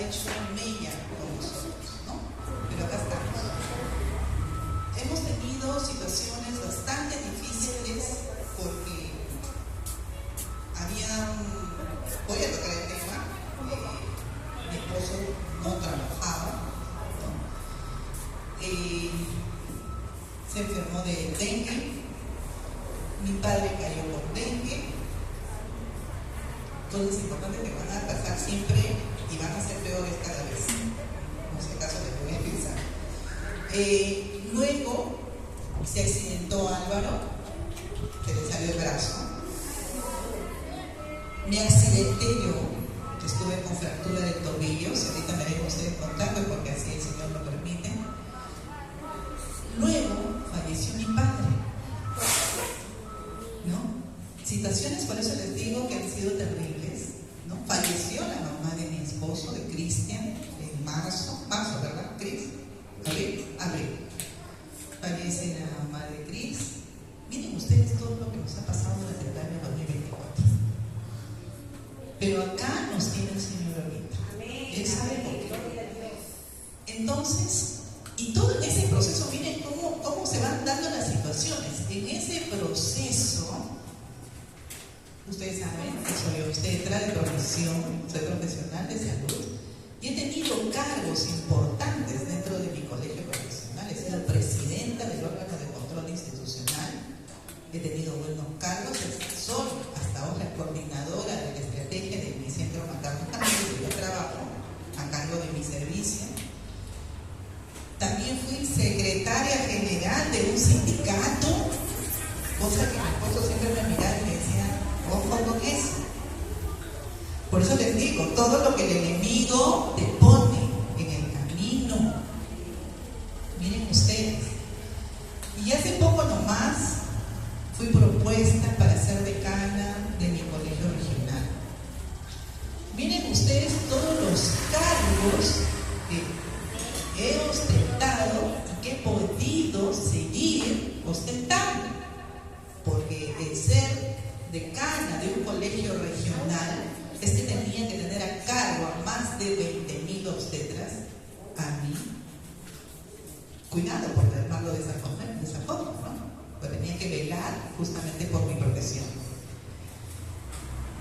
hecho mella con nosotros, ¿no? Pero acá estamos. Hemos tenido situaciones bastante difíciles porque voy a tocar el tema, mi esposo no trabajaba, ¿no? Se enfermó de dengue, mi padre cayó por dengue. Cosas importantes que van a pasar siempre y van a ser peores cada vez. No sé acaso les voy a pensar. Luego se accidentó Álvaro, se le salió el brazo. Me accidenté yo, estuve con fractura de tobillos, ahorita me dejo ustedes contando porque así el Señor lo permite. Luego falleció mi padre, ¿no? Situaciones, por eso les digo que han sido terribles, ¿no? Falleció la mamá de mi esposo, de Cristian, en marzo, ¿verdad? Cris, abril. Fallece la mamá de Cris. Miren ustedes todo lo que nos ha pasado durante el año 2024. Pero acá nos tiene el Señor ahorita. Él sabe por qué. Entonces, y todo en ese proceso, miren cómo se van dando las situaciones. En ese proceso, ustedes saben que soy obstetra de profesión, soy profesional de salud y he tenido cargos importantes dentro de mi colegio profesional. He sido presidenta del órgano de control institucional, he tenido buenos cargos, soy hasta ahora coordinadora de la estrategia de mi centro materno, donde yo trabajo a cargo de mi servicio. También fui secretaria general de un sindicato, cosa que mi esposo siempre me miraba y me decía, ojo con eso. Por eso les digo, todo lo que el enemigo te pone en el camino. Miren ustedes. Y hace poco nomás fui propuesta para ser decana de mi colegio regional. Miren ustedes todos los cargos que he ostentado y que he podido seguir ostentando. Porque el ser decana de un colegio regional es que tenía que tener a cargo a más de 20,000 obstetras, a mí. Cuidado por llamarlo de esa forma, ¿no? Pues tenía que velar justamente por mi profesión.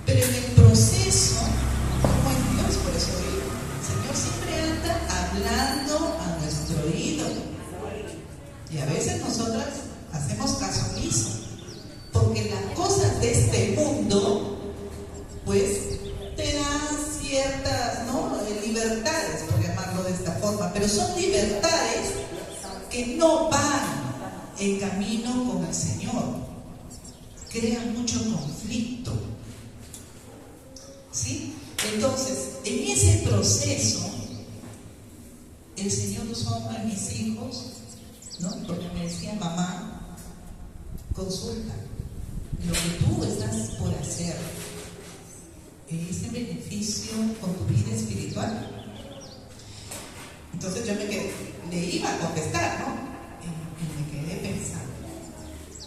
Pero en el proceso, como en Dios, por eso digo, el Señor siempre anda hablando a nuestro oído. Y a veces nosotras hacemos caso omiso. Porque las cosas de este mundo, pues, te dan ciertas, ¿no?, libertades, por llamarlo de esta forma, pero son libertades que no van en camino con el Señor, crean mucho conflicto, ¿sí? Entonces, en ese proceso, el Señor usó a uno de mis hijos, ¿no?, porque me decía, mamá, consulta. Lo que tú estás por hacer es en beneficio con tu vida espiritual. Entonces yo le iba a contestar, ¿no? Y me quedé pensando.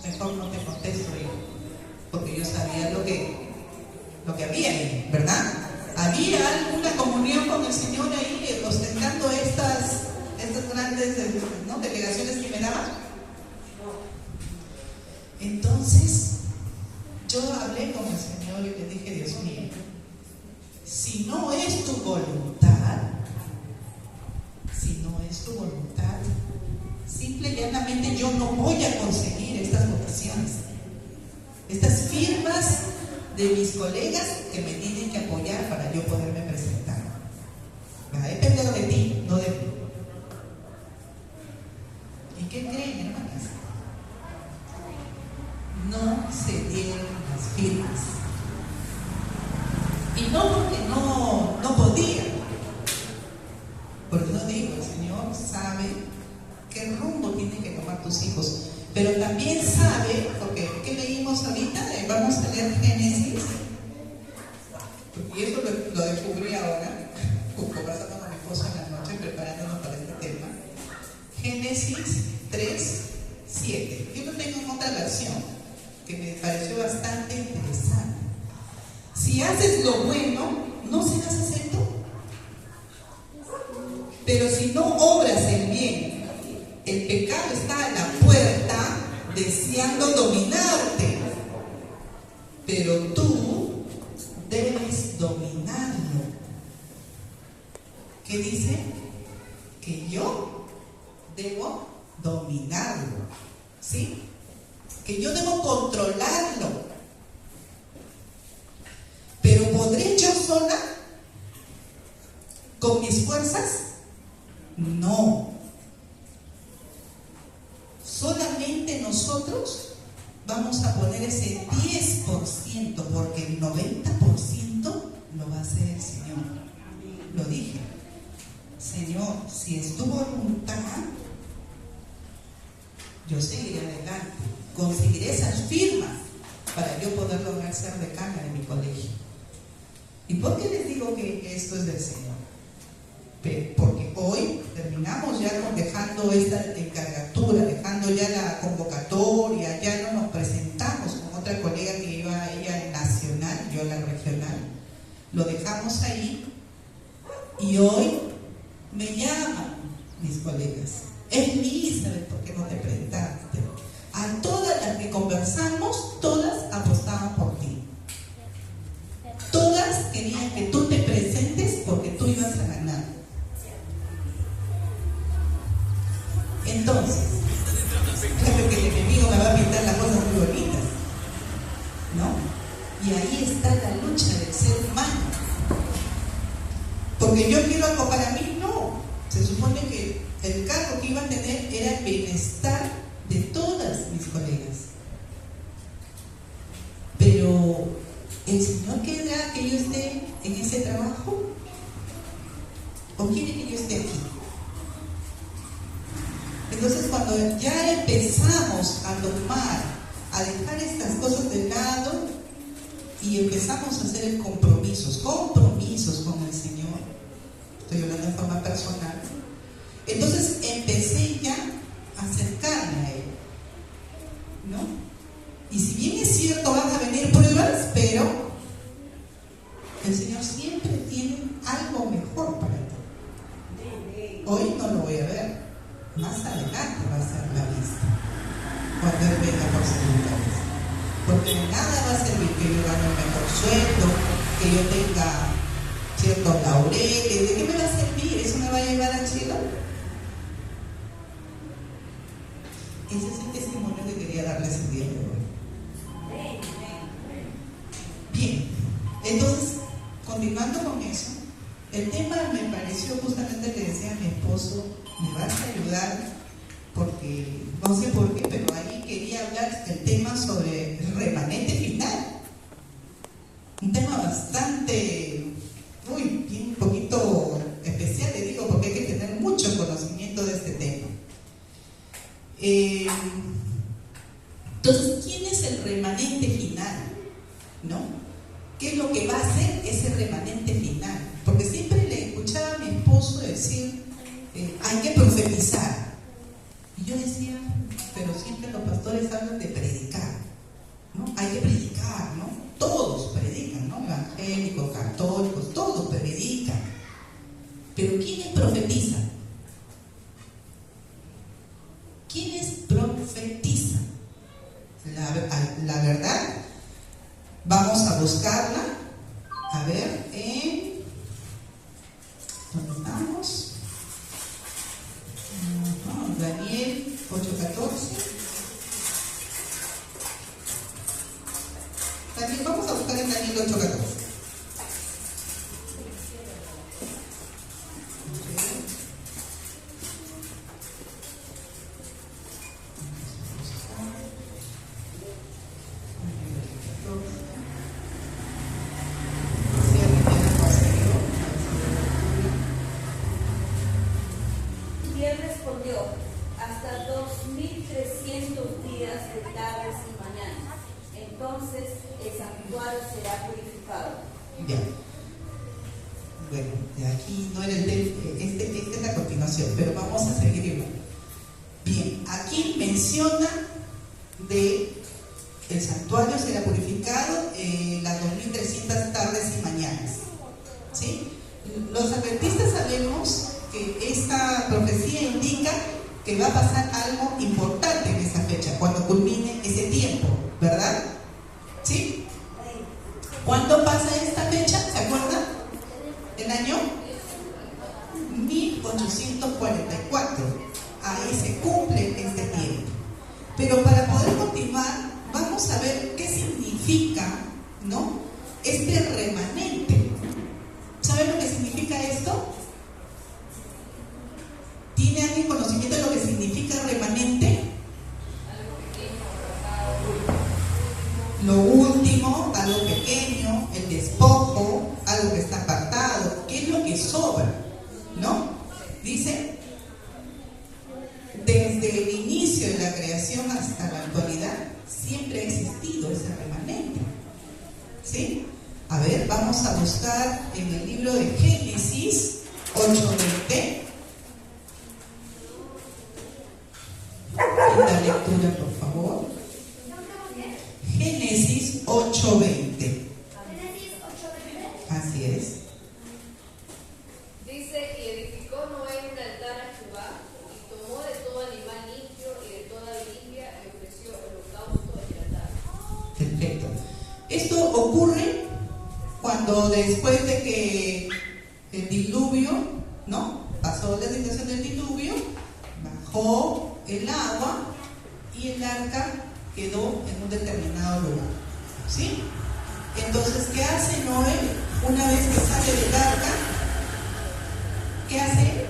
Mejor no te contesto yo, porque yo sabía lo que había ahí, ¿verdad? Había alguna comunión con el Señor ahí, ostentando estas grandes, ¿no?, delegaciones que me daban. Entonces, yo hablé con el Señor y le dije, Dios mío, si no es tu voluntad, simple y llanamente yo no voy a conseguir estas votaciones, estas firmas de mis colegas que me tienen que apoyar para yo poderme presentar. Va a depender de ti, no de mí. ¿Y qué creen, hermanas? No se dieron las firmas. Y no porque no podía. Por eso digo, el Señor sabe qué rumbo tienen que tomar tus hijos. Pero también sabe, porque ¿qué leímos ahorita? Vamos a leer Génesis. Y eso lo descubrí ahora, conversando con mi esposo en la noche, preparándonos para este tema. Génesis 3:7. Yo lo tengo en otra versión que me pareció bastante interesante. Si haces lo bueno, ¿no serás acepto? Pero si no obras el bien, el pecado está a la puerta deseando dominarte. Pero tú debes dominarlo. ¿Qué dice? Que yo debo dominarlo. ¿Sí? Que yo debo controlarlo. Pero ¿podré yo sola? ¿Con mis fuerzas? No. Solamente nosotros vamos a poner ese 10%, porque el 90% lo va a hacer el Señor. Lo dije. Señor, si es tu voluntad, yo seguiré adelante. Conseguiré esas firmas para yo poder lograr ser decana de mi colegio. ¿Y por qué les digo que esto es del Señor? Porque hoy terminamos ya dejando esta encargatura, dejando ya la convocatoria, ya no nos presentamos con otra colega que iba ella en nacional, yo la regional. Lo dejamos ahí y hoy me llaman mis colegas. Es mi Isabel, ¿por qué no te presentaste? A todas las que conversamos, todas apostaban por ti. Todas querían que tú te presentes porque tú ibas a ganar. Entonces, claro que el enemigo me va a pintar las cosas muy bonitas, ¿no? Y ahí está la lucha del ser humano. Porque yo quiero algo para mí, no. Se supone que el cargo que iba a tener era el bienestar de todas mis colegas. Pero ¿el Señor quiere que yo esté en ese trabajo? ¿O quiere que yo esté aquí? Entonces, cuando ya empezamos a tomar, a dejar estas cosas de lado y empezamos a hacer compromisos con el Señor, estoy hablando de forma personal, entonces empecé ya a acercarme a Él, ¿no? Y si bien es cierto, van a venir pruebas, pero el Señor siempre tiene algo mejor para ti. Hoy no lo voy a ver. Más adelante va a ser la vista, cuando Él venga por segunda vez. Porque de nada va a servir que yo gane un mejor sueldo, que yo tenga ciertos laureles. ¿De qué me va a servir? ¿Eso me va a llevar al cielo? Ese es el testimonio que quería darles el día de hoy. Bien, entonces, continuando con eso, el tema me pareció, justamente le decía a mi esposo, me vas a ayudar, porque no sé por qué, pero ahí quería hablar el tema sobre el remanente final. Un tema bastante, un poquito especial, le digo, porque hay que tener mucho conocimiento de este tema. Entonces, ¿quién es el remanente final? ¿No? ¿Qué es lo que va a hacer ese remanente final? Porque siempre le escuchaba a mi esposo decir, hay que profetizar. Y yo decía, pero siempre los pastores hablan de predicar, ¿no? Hay que predicar, ¿no? Todos predican, ¿no? Evangélicos, católicos, todos predican. Pero ¿quiénes profetizan? ¿Quiénes profetizan? La verdad, vamos a buscarla. A ver, ¿dónde estamos? Daniel 8:14. Vamos a buscar en Daniel 8:14. Los adventistas sabemos que esta profecía indica que va a pasar algo importante en esa fecha, cuando culmine ese tiempo, ¿verdad? ¿Sí? ¿Cuándo pasa esta fecha? ¿Se acuerdan? El año 1844. Ahí se cumple este tiempo. Pero para poder continuar, vamos a ver qué significa, ¿no?, este remanente. ¿Saben lo que significa esto? ¿Tiene alguien conocimiento de lo que significa remanente? Lo último, algo pequeño, el despojo, algo que está apartado. ¿Qué es lo que sobra? ¿No? Dice, desde el inicio de la creación hasta la actualidad, siempre ha existido ese remanente. ¿Sí? A ver, vamos a buscar en el libro de Génesis 8:20. La lectura, por favor. Génesis 8:20. Así es. Dice, y edificó Noé un altar a Jehová, y tomó de todo animal limpio y de toda limpia, y ofreció holocausto en el altar. Perfecto. Esto ocurre cuando después de que el diluvio, ¿no?, pasó la situación del diluvio, bajó el agua y el arca quedó en un determinado lugar. ¿Sí? Entonces, ¿qué hace Noé una vez que sale del arca? ¿Qué hace?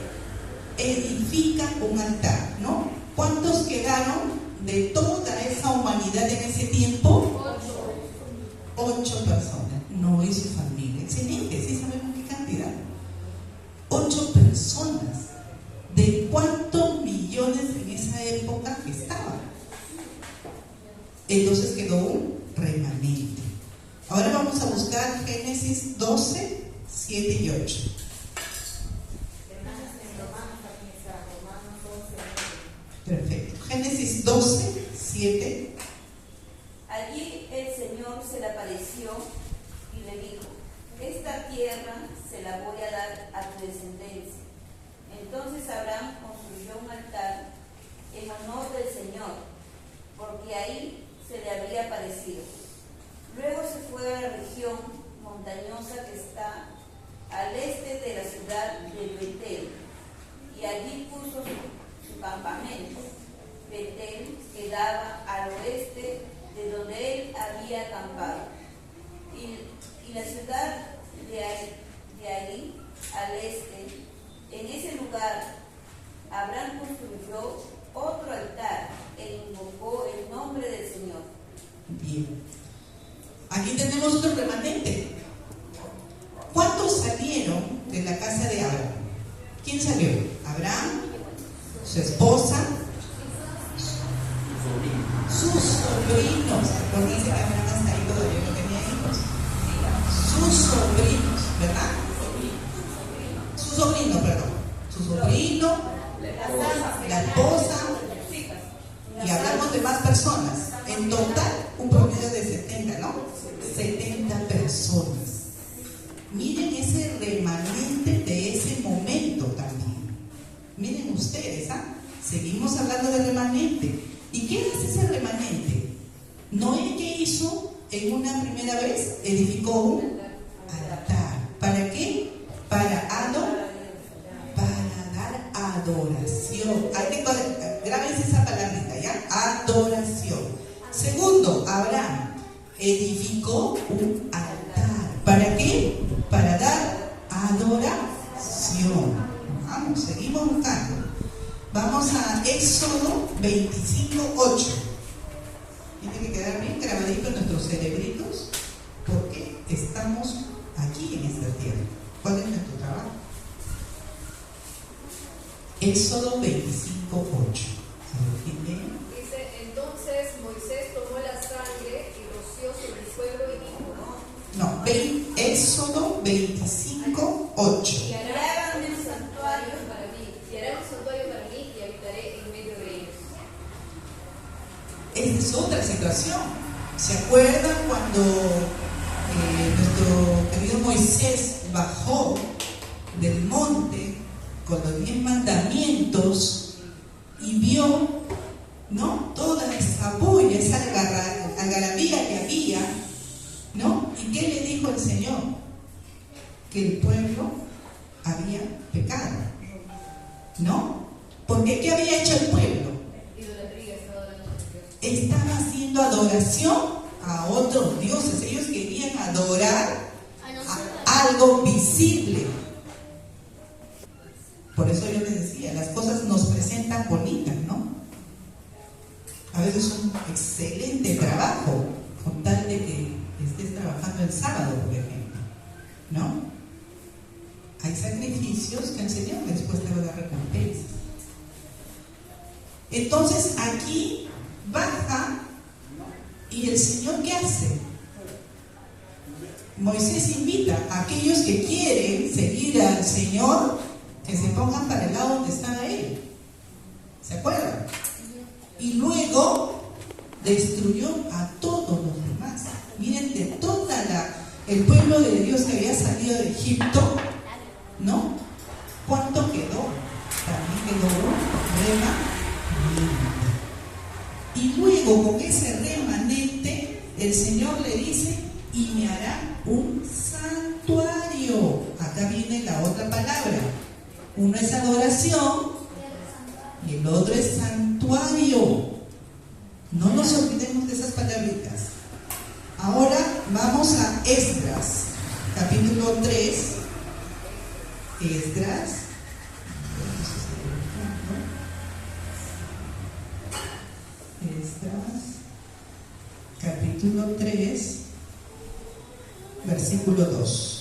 Edifica un altar, ¿no? ¿Cuántos quedaron de toda esa humanidad en ese tiempo? 8 personas. Noé y su familia. Excelente, ¿sí sabemos qué cantidad? 8 personas. ¿De cuántos millones en esa época estaban? Entonces quedó un remanente. Ahora vamos a buscar Génesis 12, 7 y 8. Perfecto. Génesis 12, 7. Allí el Señor se le apareció y le dijo: esta tierra se la voy a dar a tu descendencia. Entonces Abraham construyó un altar en honor del Señor, porque ahí se le había aparecido. Luego se fue a la región montañosa que está al este de la ciudad de Betel, y allí puso su campamento. Betel quedaba al oeste de donde él había acampado, y la ciudad de ahí al este. En ese lugar Abraham construyó otro altar e invocó el nombre del Señor. Bien. Aquí tenemos otro remanente. ¿Cuántos salieron de la casa de Abraham? ¿Quién salió? Abraham, su esposa, sus sobrinos. Porque dice que Abraham hasta ahí todavía no tenía hijos. Sus sobrinos, ¿verdad? Su sobrino, perdón. Su sobrino, la esposa, y hablamos de más personas. En total, un promedio de 70, ¿no? 70 personas. Miren ese remanente de ese momento también. Miren ustedes, ¿ah? Seguimos hablando de remanente. ¿Y qué es ese remanente? Noé, ¿qué hizo en una primera vez? Edificó un altar. ¿Para qué? Para dar adoración. Grábense esa palabrita, ¿ya? Adoración. Segundo, Abraham edificó un altar. ¿Para qué? Para dar adoración. Vamos, seguimos buscando. Vamos a Éxodo 25:8. Tiene que quedar bien grabadito en nuestros cerebritos, porque estamos aquí en esta tierra. ¿Cuál es nuestro trabajo? Éxodo 25:8. Dice, entonces Moisés tomó la sangre y roció sobre el pueblo y dijo, No, Éxodo 25:8. y harán un santuario para mí, y habitaré en medio de ellos. Esta es otra situación. ¿Se acuerdan cuando nuestro querido Moisés bajó del monte con los 10 mandamientos y vio, ¿no?, toda esa bulla, esa algarabía que había, ¿no? ¿Y qué le dijo el Señor? Que el pueblo había pecado, ¿no? Porque ¿qué había hecho el pueblo? Estaba haciendo adoración a otros dioses. Ellos querían adorar a algo visible. Por eso yo les decía, las cosas nos presentan bonitas, ¿no? A veces es un excelente trabajo, con tal de que estés trabajando el sábado, por ejemplo, ¿no? Hay sacrificios que el Señor después te va a dar recompensas. Entonces aquí baja y el Señor, ¿qué hace? Moisés invita a aquellos que quieren seguir al Señor que se pongan para el lado donde estaba Él. ¿Se acuerdan? Y luego destruyó a todos los demás. Miren, de toda el pueblo de Dios que había salido de Egipto, ¿no? ¿Cuánto quedó? También quedó un remanente. Y luego con ese remanente el Señor le dice: y me hará un santuario. Acá viene la otra palabra. Uno es adoración y el otro es santuario. No nos olvidemos de esas palabritas. Ahora vamos a Esdras, capítulo 3. Esdras. Esdras, capítulo 3, versículo 2.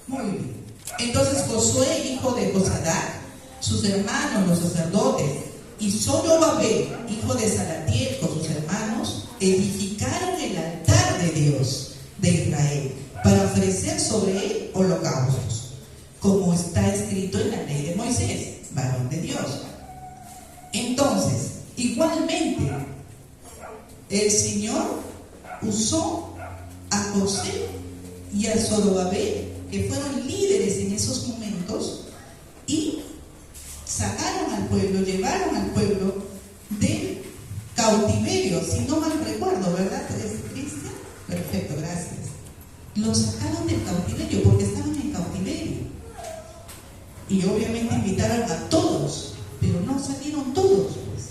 Muy bien. Entonces Josué, hijo de Josadac, sus hermanos, los sacerdotes, y Zorobabel, hijo de Salatiel, con sus hermanos, edificaron el altar de Dios de Israel para ofrecer sobre él holocaustos, como está escrito en la ley de Moisés, varón de Dios. Entonces, igualmente, el Señor usó a José y a Zorobabel, que fueron líderes en esos momentos, y sacaron al pueblo, llevaron al pueblo del cautiverio, si no mal recuerdo, ¿verdad, Cristian? Perfecto, gracias. Los sacaron del cautiverio porque estaban en cautiverio. Y obviamente invitaron a todos, pero no salieron todos, pues.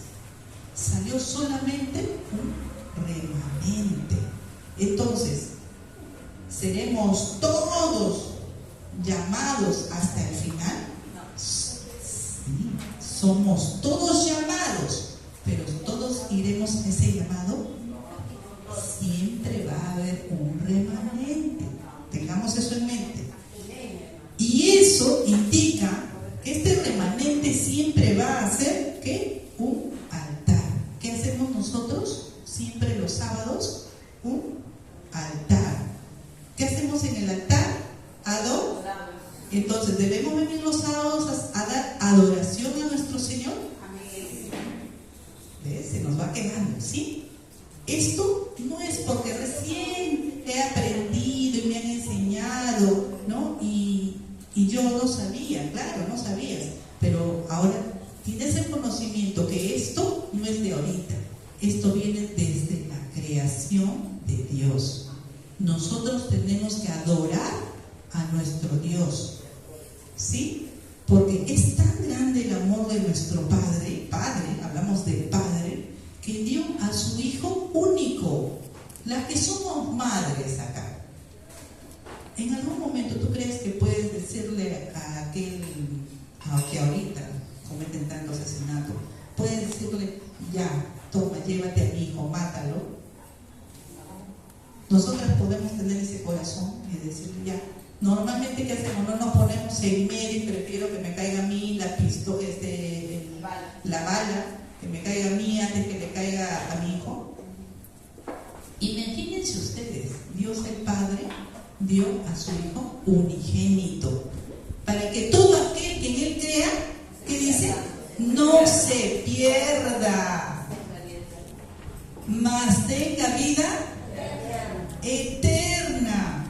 Salió solamente un remanente. Entonces, ¿seremos todos llamados hasta el final? Sí, somos todos llamados, pero ¿todos iremos a ese llamado? Siempre va a haber un remanente. Tengamos eso en mente. Y eso indica que este remanente siempre va a ser, ¿qué? Un altar. ¿Qué hacemos nosotros? Siempre los sábados, un altar. ¿Qué hacemos en el altar? Adorar. Entonces, ¿debemos venir los sábados a dar adoración a nuestro Señor? ¿Ves? Se nos va quedando, ¿sí? Esto no es porque recién he aprendido y me han enseñado, ¿no? Y yo no sabía, claro, no sabías, pero ahora tienes el conocimiento que esto no es de ahorita, esto viene desde la creación de Dios. Nosotros tenemos que adorar a nuestro Dios, ¿sí? Porque es tan grande el amor de nuestro Padre, hablamos de Padre, que dio a su Hijo único. Las que somos madres acá, ¿en algún momento tú crees que puedes decirle a aquel que ahorita cometen tanto asesinato, puedes decirle, ya, toma, llévate a mi hijo, mátalo? nosotras podemos tener ese corazón y decirle ya. Normalmente, ¿qué hacemos? No nos ponemos en medio y prefiero que me caiga a mí la bala, que me caiga a mí antes que le caiga a mi hijo. Imagínense ustedes, Dios el Padre dio a su Hijo unigénito para que todo aquel que en Él crea, ¿qué dice? No se pierda, mas tenga vida eterna.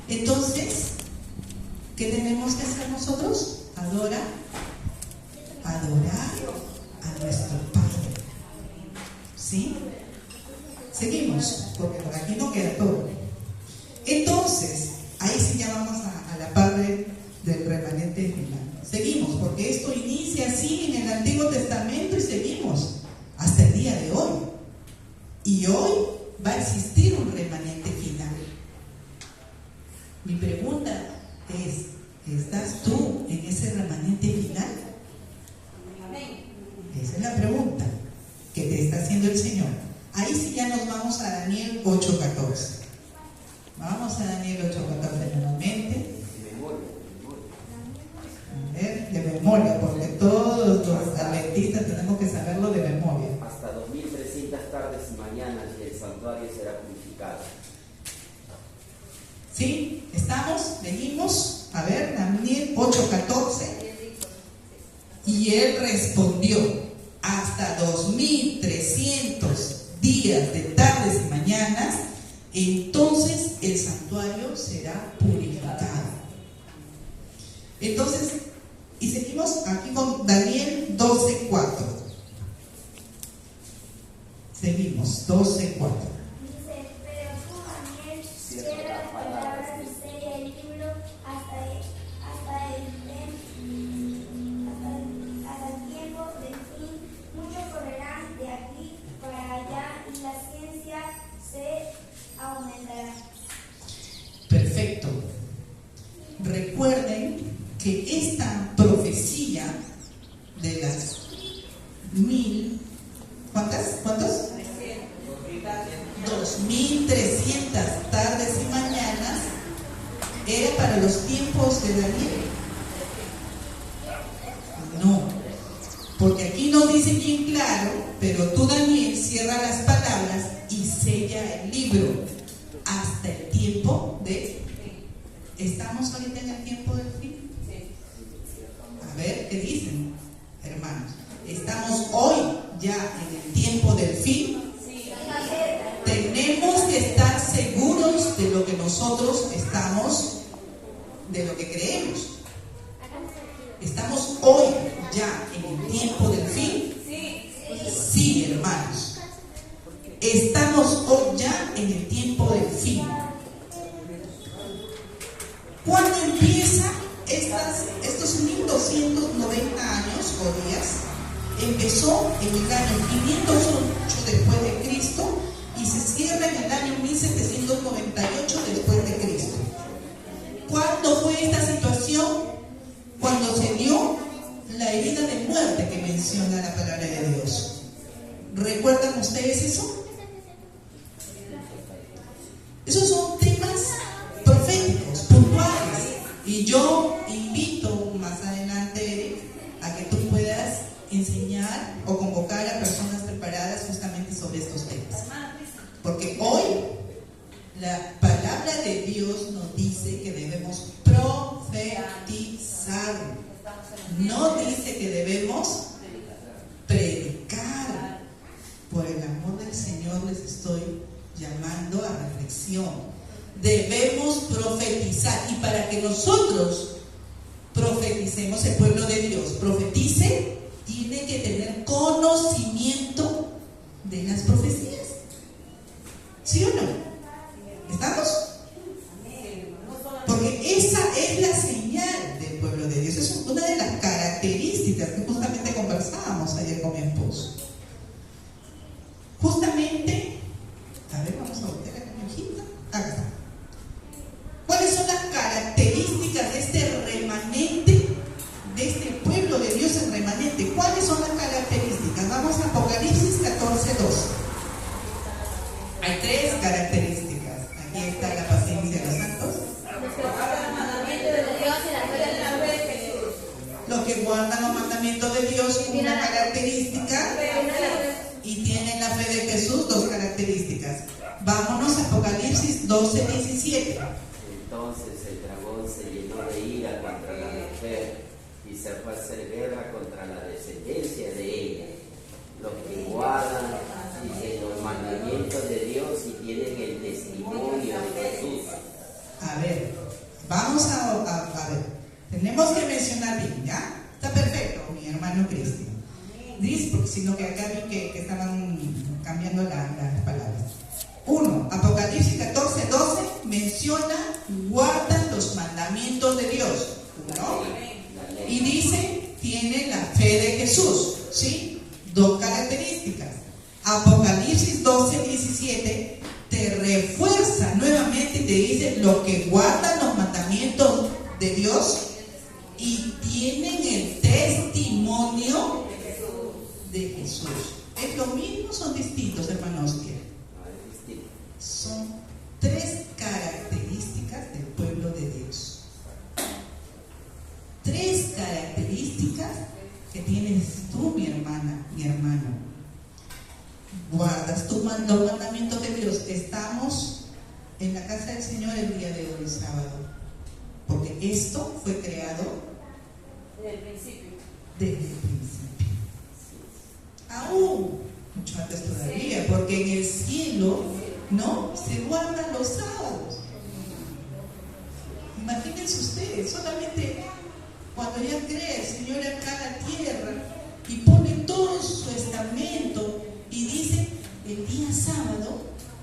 Entonces, ¿qué tenemos que hacer nosotros? Adorar a nuestro Padre. ¿Sí? Seguimos, porque por aquí no queda todo. Entonces, ahí sí ya vamos a la parte del remanente final. Seguimos, porque esto inicia así en el Antiguo Testamento y seguimos hasta el día de hoy. Y hoy va a existir un remanente final. Mi pregunta es, ¿estás tú en ese remanente final? Esa es la pregunta que te está haciendo el Señor. Ahí sí ya nos vamos a Daniel 8:14. Vamos a Daniel 8:14 nuevamente. A ver, de memoria, porque todos los adventistas tenemos que saberlo de memoria. Hasta 2300 tardes y mañanas y el santuario será purificado. ¿Sí? ¿Estamos? ¿Leímos? A ver, Daniel 8:14. Y él respondió, hasta 2300 días de tardes y mañanas, entonces el santuario será purificado. Entonces, y seguimos aquí con Daniel 12:4. Seguimos, 12:4. Dice, pero tú, Daniel, cierra las palabras y sella el libro hasta el tiempo del fin. Muchos correrán de aquí para allá y la ciencia se aumentará. Perfecto. Recuerden que esta profecía de las 1000, ¿cuántos? 2300 tardes y mañanas era para los tiempos de Daniel. No, porque aquí nos dice bien claro, pero tú, Daniel, cierra las palabras y sella el libro hasta el tiempo de... ¿Estamos ahorita en el tiempo del fin? A ver, ¿qué dicen, hermanos? ¿Estamos hoy ya en el tiempo del fin? Tenemos que estar seguros de lo que nosotros estamos, de lo que creemos. ¿Estamos hoy ya en el tiempo del fin? Sí, hermanos. Estamos hoy ya en el tiempo del fin. ¿Cuándo empieza estos 1290 años o días? Empezó en el año 508 después de Cristo y se cierra en el año 1798 después de Cristo. ¿Cuándo fue esta situación? Cuando se dio la herida de muerte que menciona la palabra de Dios. ¿Recuerdan ustedes eso? Esos son temas proféticos, puntuales. Y yo invito más adelante a que tú puedas enseñar o convocar a personas preparadas justamente sobre estos temas. Porque hoy la palabra de Dios nos dice que debemos profetizar. No dice que debemos predicar. Por el amor del Señor les estoy llamando a reflexión. Debemos profetizar. Y para que nosotros profeticemos, el pueblo de Dios profetice, tiene que tener conocimiento de las profecías. ¿Sí o no? ¿Estamos? Porque esa es la señal del pueblo de Dios. Es una de las características que justamente conversábamos ayer con mi esposo. Justamente, a ver, vamos a voltear acá mi hojita. Acá está. ¿Cuáles son las características de este remanente, de este pueblo de Dios en remanente? ¿Cuáles son las características? Vamos a Apocalipsis 14:2. Hay 3 características. guardan los mandamientos de Dios, una característica, y tienen la fe de Jesús, dos características. Vámonos a Apocalipsis 12:17. Entonces el dragón se llenó de ira contra la mujer y se fue a hacer guerra contra la descendencia de ella, los que guardan los mandamientos de Dios y tienen el testimonio de Jesús. A ver, vamos a ver. Tenemos que mencionar bien, ¿ya? Está perfecto, mi hermano Cristian. Dice, sino que acá vi que estaban cambiando las palabras. 1. Apocalipsis 14:12 menciona, guardan los mandamientos de Dios. 1. Y dice, tiene la fe de Jesús. ¿Sí? Dos características. Apocalipsis 12:17 te refuerza nuevamente y te dice, los que guardan los mandamientos de Dios y tienen el testimonio de Jesús. ¿Es lo mismo o son distintos, hermanos? Son tres características del pueblo de Dios. Tres características que tienes tú, mi hermana, mi hermano. Guardas los mandamientos de Dios. Estamos en la casa del Señor el día de hoy, sábado. Porque esto fue creado desde el principio. Desde el principio. Aún mucho antes todavía, porque en el cielo no se guardan los sábados. Imagínense ustedes, solamente cuando ya cree el Señor acá en la tierra y pone todo su estamento y dice, el día sábado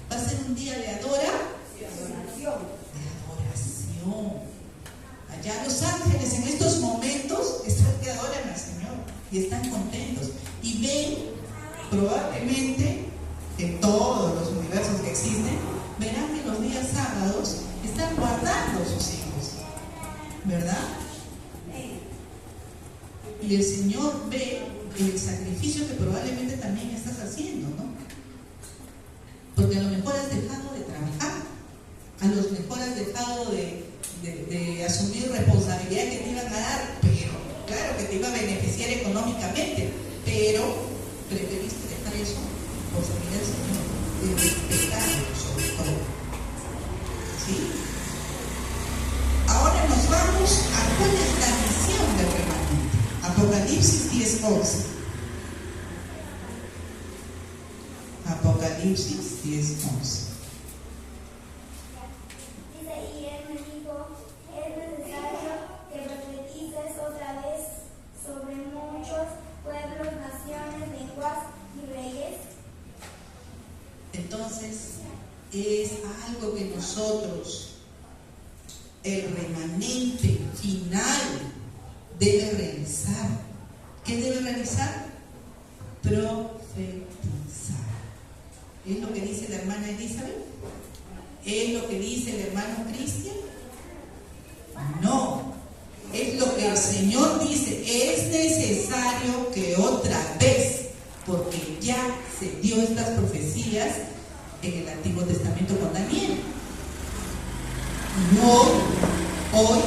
va a ser un día de adoración. Allá los ángeles en estos momentos están que adoran al Señor y están contentos y ven probablemente en todos los universos que existen, verán que los días sábados están guardando sus hijos, ¿verdad? Y el Señor ve el sacrificio que probablemente también estás haciendo, ¿no? Porque a lo mejor has dejado de trabajar, a lo mejor has dejado de asumir responsabilidad que te iban a dar, pero claro que te iba a beneficiar económicamente, pero preferiste dejar eso por servir al Señor, de respetarlo sobre todo. ¿Sí? Ahora nos vamos a cuál es la misión del remanente. Apocalipsis 10:11. Apocalipsis 10:11. Entonces, es algo que nosotros, el remanente final, debe realizar. ¿Qué debe realizar? Profetizar. ¿Es lo que dice la hermana Elizabeth? ¿Es lo que dice el hermano Cristian? No. Es lo que el Señor dice. Es necesario que otra vez, porque ya se dio estas profecías en el Antiguo Testamento con Daniel. Y hoy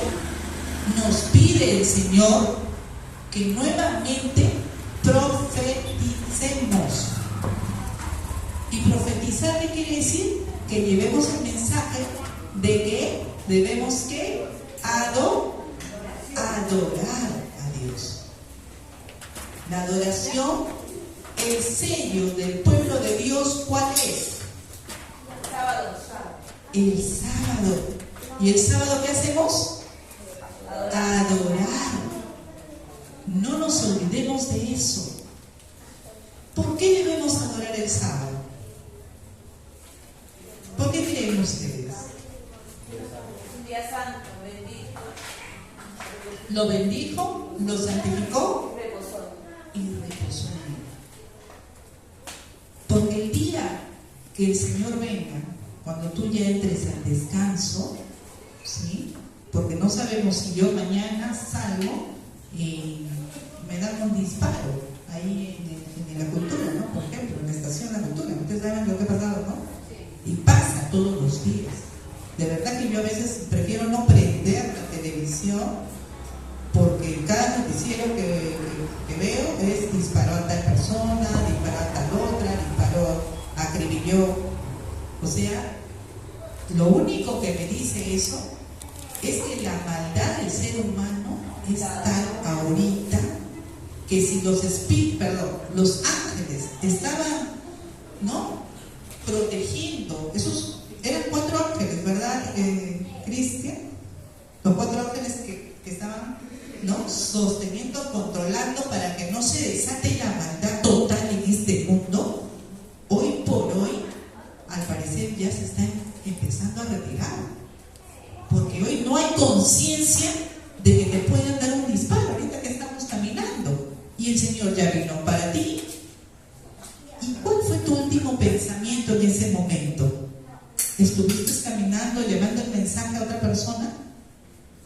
nos pide el Señor que nuevamente profeticemos. ¿Y profetizar qué quiere decir? Que llevemos el mensaje de que debemos que adorar a Dios. La adoración, el sello del pueblo de Dios, ¿cuál es? El sábado. ¿Y el sábado qué hacemos? Adorar. No nos olvidemos de eso. ¿Por qué debemos adorar el sábado? ¿Por qué creen ustedes? Un día santo, bendito. Lo bendijo, lo santificó Reposó. y reposó en él. Porque el día que el Señor venga, cuando tú ya entres al descanso, ¿sí? Porque no sabemos si yo mañana salgo y me dan un disparo ahí en la cultura, ¿no? Por ejemplo, en la estación La Cultura. Ustedes saben lo que ha pasado, ¿no? Y pasa todos los días. De verdad que yo a veces prefiero no prender la televisión porque cada noticiero que veo es disparó a tal persona, disparó a tal otra, disparó, acribilló. O sea, lo único que me dice eso es que la maldad del ser humano es tal ahorita que si los ángeles estaban, ¿no?, protegiendo, esos eran 4 ángeles, ¿verdad, Cristian? Los 4 ángeles que estaban, ¿no?, sosteniendo, controlando para que no se desate la maldad total en este mundo. Hoy por hoy, al parecer ya se están empezando a retirar, porque hoy no hay conciencia de que te puedan dar un disparo ahorita que estamos caminando, y el Señor ya vino para ti. ¿Y cuál fue tu último pensamiento en ese momento? ¿Estuviste caminando y llevando el mensaje a otra persona?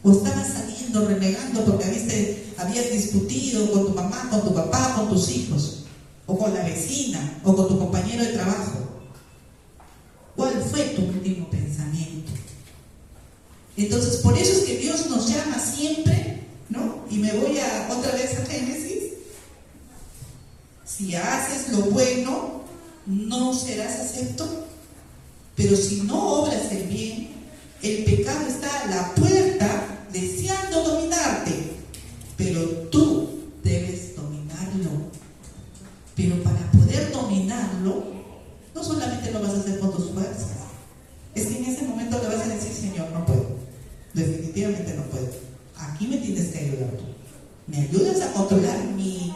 ¿O estabas saliendo, renegando porque habías discutido con tu mamá, con tu papá, con tus hijos? ¿O con la vecina? ¿O con tu compañero de trabajo? ¿Cuál fue tu último pensamiento? Entonces, por eso es que Dios nos llama siempre, ¿no? Y me voy otra vez a Génesis. Si haces lo bueno, no serás acepto. Pero si no obras el bien, el pecado está a la puerta deseando dominarte. Pero tú debes dominarlo. Pero para poder dominarlo, no solamente lo vas a hacer con tus fuerzas. Es que en ese momento le vas a decir: Señor, no puedo. Definitivamente no puedo. Aquí me tienes que ayudar tú. Me ayudas a controlar mi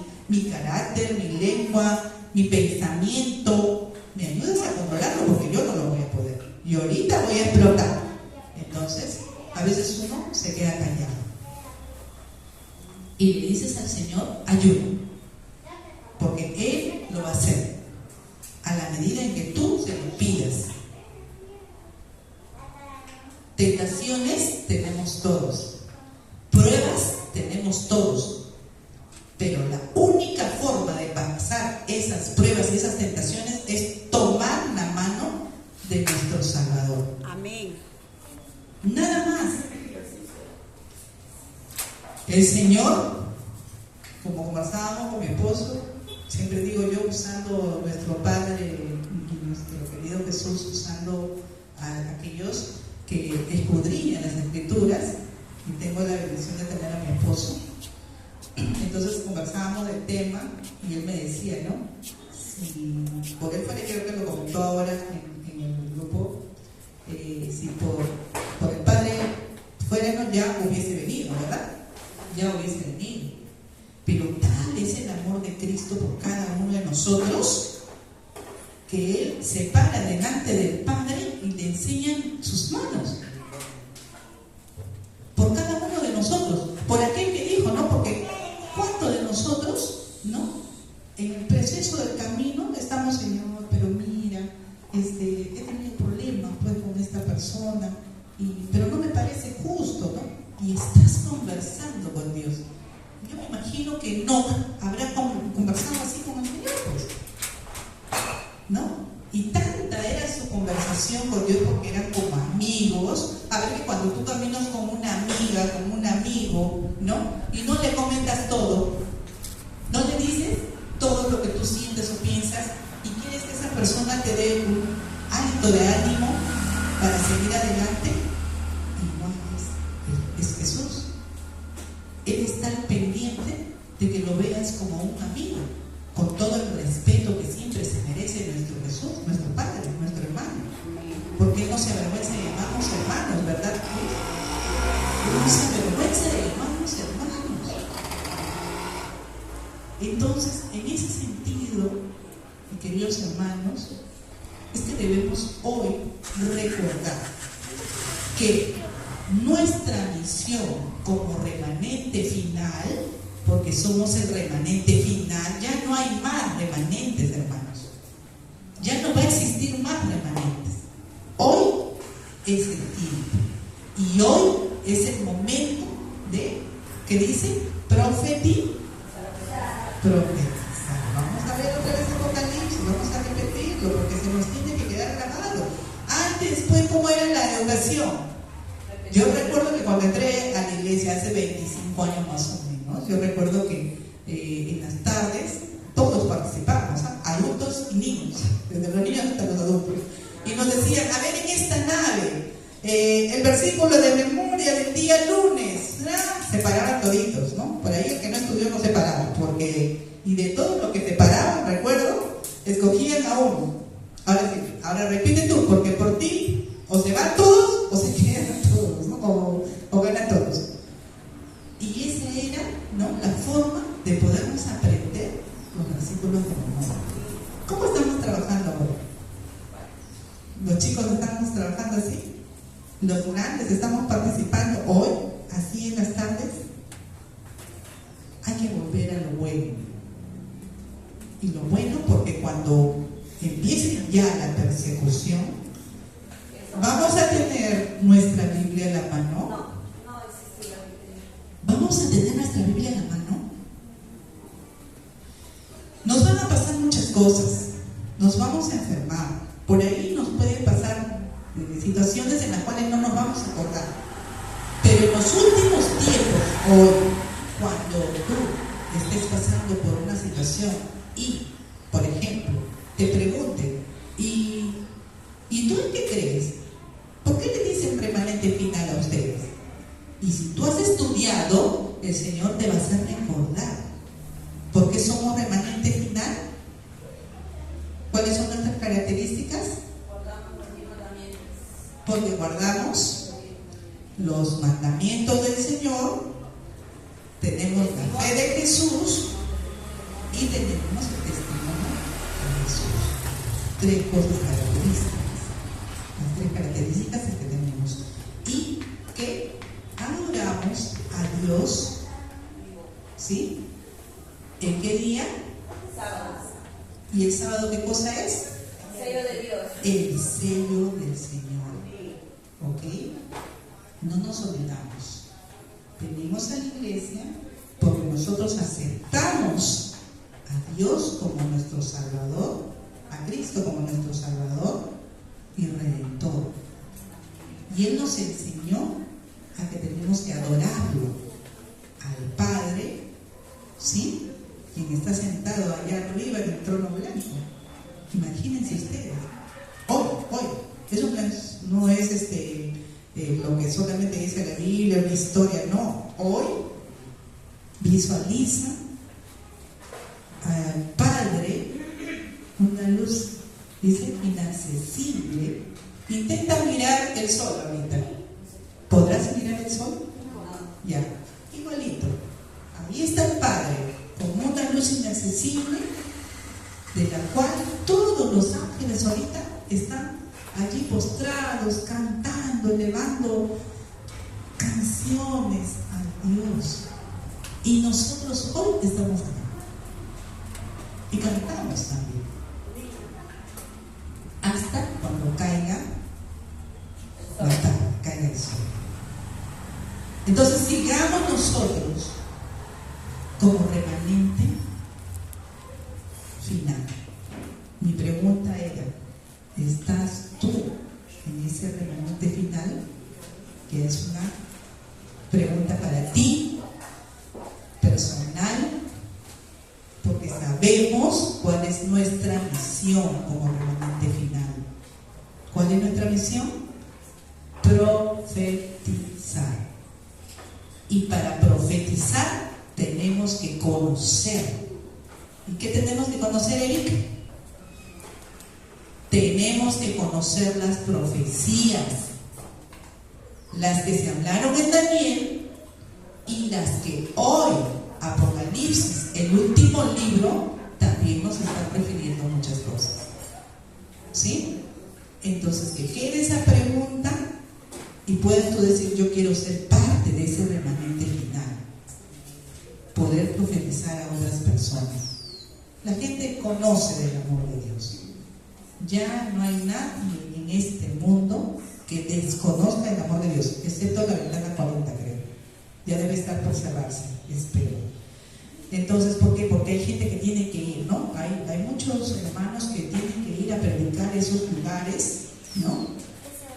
carácter, mi lengua, mi pensamiento. Me ayudas a controlarlo porque yo no lo voy a poder. Y ahorita voy a explotar. Entonces, a veces uno se queda callado. Y le dices al Señor: ayúdame. Porque Él lo va a hacer a la medida en que tú se lo pidas. Tentaciones tenemos todos, pruebas tenemos todos, pero la única forma de pasar esas pruebas y esas tentaciones es tomar la mano de nuestro Salvador. Amén. Nada más. El Señor, como conversábamos con mi esposo, siempre digo yo, usando nuestro Padre y nuestro querido Jesús, usando a aquellos que escudriñan las Escrituras, y tengo la bendición de tener a mi esposo. Entonces conversábamos del tema y él me decía, ¿no? Si por él fuera, creo que lo comentó ahora en el grupo, si por el Padre fuera, no, ya hubiese venido, ¿verdad? Ya hubiese venido. Pero tal es el amor de Cristo por cada uno de nosotros, que Él se para delante del Padre y le enseñan sus manos. Por cada uno de nosotros. Por aquel que dijo, ¿no? Porque ¿cuántos de nosotros, ¿no? En el proceso del camino estamos: Señor, pero mira, he tenido problemas pues con esta persona, pero no me parece justo, ¿no? Y estás conversando con Dios. Yo me imagino que no habrá conversado así con el Señor, pues, ¿no? Y tanta era su conversación con Dios, porque eran como amigos. A ver, que cuando tú caminas con una amiga, con un amigo, ¿no? Y no le comentas todo, no le dices todo lo que tú sientes o piensas, y quieres que esa persona te dé un hálito de ánimo para seguir adelante. Y no es Jesús. Él está pendiente de que lo veas como un amigo, con todo el respeto que siempre se merece nuestro Jesús, nuestro Padre, nuestro hermano. Porque Él no se avergüenza de llamarnos hermanos, ¿verdad? Él no se avergüenza de llamarnos hermanos. Entonces, en ese sentido, mis queridos hermanos, es que debemos hoy recordar que nuestra misión como remanente final, porque somos el remanente final, ya no hay más remanentes, hermanos. Ya no va a existir más remanentes. Hoy es el tiempo. Y hoy es el momento de, ¿qué dice? Profetizar. Vamos a ver otra vez Apocalipsis, vamos a repetirlo, porque se nos tiene que quedar grabado. Antes, pues, ¿cómo era la educación? Yo recuerdo que cuando entré a la iglesia hace 25 años más o menos, Yo recuerdo que en las tardes todos participábamos, adultos y niños, desde los niños hasta los adultos. Y nos decían, a ver, en esta nave, el versículo de memoria del día lunes, se paraban toditos, ¿no? Por ahí el que no estudió no se paraba, porque, y de todo lo que se paraban, recuerdo, escogían a uno. Ahora sí, ahora repite tú, porque por ti o se van todos o se quedan todos, ¿no? O ganan todos. Y esa era, ¿no?, la forma de podernos aprender los versículos de memoria. ¿Cómo estamos trabajando ahora? ¿Los chicos estamos trabajando así? ¿Los grandes estamos participando hoy, así en las tardes? Hay que volver a lo bueno. Y lo bueno porque cuando empiece ya la persecución, vamos a tener nuestra Biblia en la mano. No existía. Vamos a tener nuestra Biblia en la mano. Nos van a pasar muchas cosas. Nos vamos a enfermar. Por ahí nos pueden pasar situaciones en las cuales no nos vamos a acordar. Pero en los últimos tiempos, hoy, cuando tú estés pasando por una situación y, por ejemplo, te pregunten, ¿y tú en qué crees? ¿Por qué le dicen remanente final a ustedes? Y si tú has estudiado, el Señor te va a hacer recordar. ¿Por qué somos remanente final? ¿Cuáles son nuestras características? Porque guardamos los mandamientos del Señor, tenemos la fe de Jesús y tenemos el testimonio de Jesús. Tres cosas características. Las tres características que tenemos. Y que adoramos a Dios, ¿sí? ¿En qué día? Sábado. ¿Y el sábado qué cosa es? Sello de Dios. El sello del Señor. ¿Ok? No nos olvidamos. Venimos a la iglesia porque nosotros aceptamos a Dios como nuestro Salvador, a Cristo como nuestro Salvador y Redentor. Y Él nos enseñó a que tenemos que adorarlo, al Padre, ¿sí?, quien está sentado allá arriba en el trono blanco. Imagínense ustedes. Hoy, eso no es lo que solamente dice la Biblia, una historia, no. Hoy visualiza al Padre una luz, dice, inaccesible. Intenta mirar el sol ahorita. ¿Podrás mirar el sol? Ya, igualito. Ahí está el Padre, como una luz inaccesible, de la cual todos los ángeles ahorita están allí postrados, cantando, elevando canciones a Dios. Y nosotros hoy estamos acá. Y cantamos también. Hasta cuando caiga la tarde, caiga el sol. Entonces sigamos nosotros como remanente final. Mi pregunta era, ¿estás tú en ese remanente final? Que es una pregunta para ti, personal, porque sabemos cuál es nuestra misión como remanente final. ¿Cuál es nuestra misión? Profetizar. Y para profetizar tenemos que conocer. ¿Y qué tenemos que conocer, Eric? Tenemos que conocer las profecías, las que se hablaron en Daniel y las que hoy, Apocalipsis, el último libro, también nos está refiriendo a muchas cosas. ¿Sí? Entonces, que quede esa pregunta y puedas tú decir, yo quiero ser parte de ese remanente final. Poder profetizar a otras personas. La gente conoce del amor de Dios. Ya no hay nadie en este mundo que desconozca el amor de Dios, excepto la ventana 40, creo. Ya debe estar por cerrarse, espero. Entonces, ¿por qué? Porque hay gente que tiene que ir, ¿no? Hay muchos hermanos que tienen que ir a predicar esos lugares, ¿no?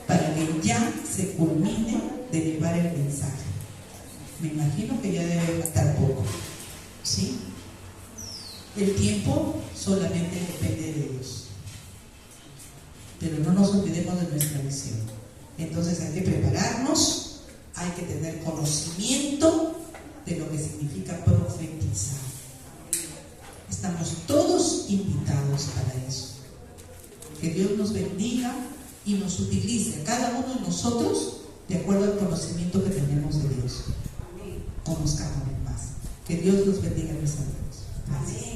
Para que ya se culmine de llevar el mensaje. Me imagino que ya debe faltar poco, ¿sí? El tiempo solamente depende de Dios. Pero no nos olvidemos de nuestra misión. Entonces hay que prepararnos, hay que tener conocimiento de lo que significa profetizar. Estamos todos invitados para eso. Que Dios nos bendiga y nos utilice a cada uno de nosotros de acuerdo al conocimiento que tenemos de Dios. Conozcámosle más. Que Dios nos bendiga, mis hermanos. Gracias.